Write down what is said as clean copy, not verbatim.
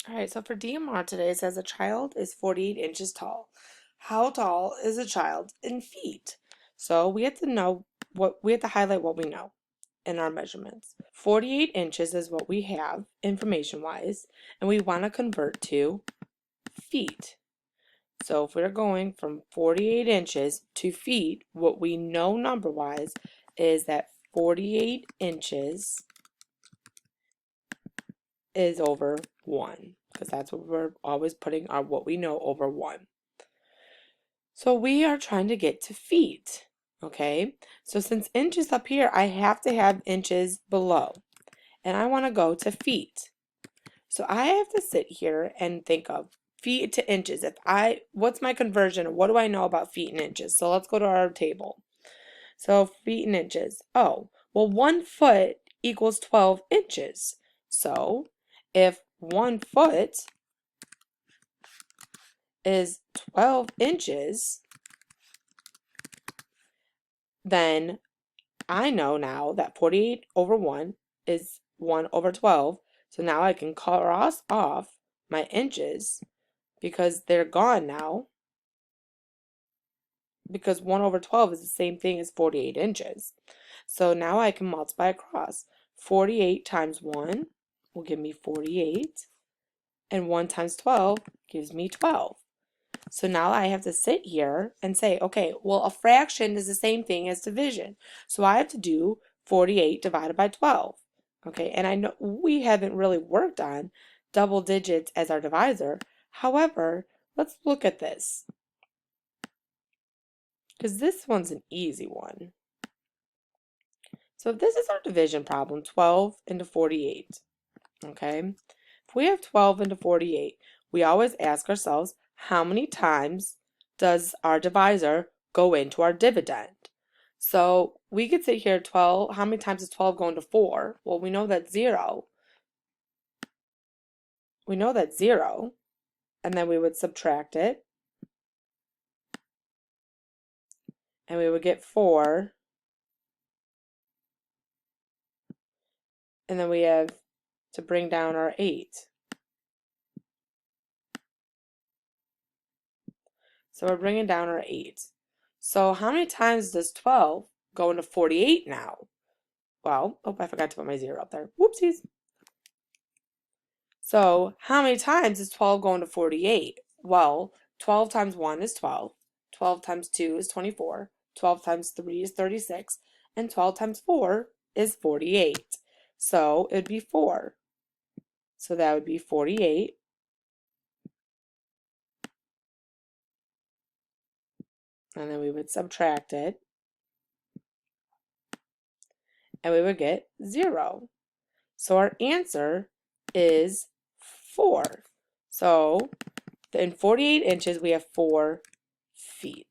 All right, so for DMR today, it says a child is 48 inches tall. How tall is a child in feet? So we have to know we have to highlight what we know in our measurements. 48 inches is what we have information-wise, and we want to convert to feet. So if we're going from 48 inches to feet, what we know number-wise is that 48 inches is over 1, because that's what we're always putting our what we know over 1. So we are trying to get to feet, okay? So since inches up here, I have to have inches below, and I want to go to feet. So I have to sit here and think of feet to inches. What's my conversion? What do I know about feet and inches? So let's go to our table. So feet and inches. Oh, well, 1 foot equals 12 inches. So if 1 foot is 12 inches, then I know now that 48 over 1 is 1 over 12. So now I can cross off my inches because they're gone now, because 1 over 12 is the same thing as 48 inches. So now I can multiply across. 48 times 1 will give me 48, and 1 times 12 gives me 12. So now I have to sit here and say, okay, well, a fraction is the same thing as division. So I have to do 48 divided by 12. Okay, and I know we haven't really worked on double digits as our divisor. However, let's look at this, because this one's an easy one. So if this is our division problem, 12 into 48, okay? If we have 12 into 48, we always ask ourselves, how many times does our divisor go into our dividend? So we could sit here, 12, how many times is 12 going to 4? Well, we know that's 0. We know that's 0, and then we would subtract it, and we would get 4, and then we have to bring down our 8. So we're bringing down our 8. So how many times does 12 go into 48 now? Well, oh, I forgot to put my 0 up there. Whoopsies. So how many times is 12 going to 48? Well, 12 times 1 is 12. 12 times 2 is 24. 12 times 3 is 36. And 12 times 4 is 48. So it would be 4. So that would be 48. And then we would subtract it. And we would get 0. So our answer is 4. So in 48 inches, we have 4 feet.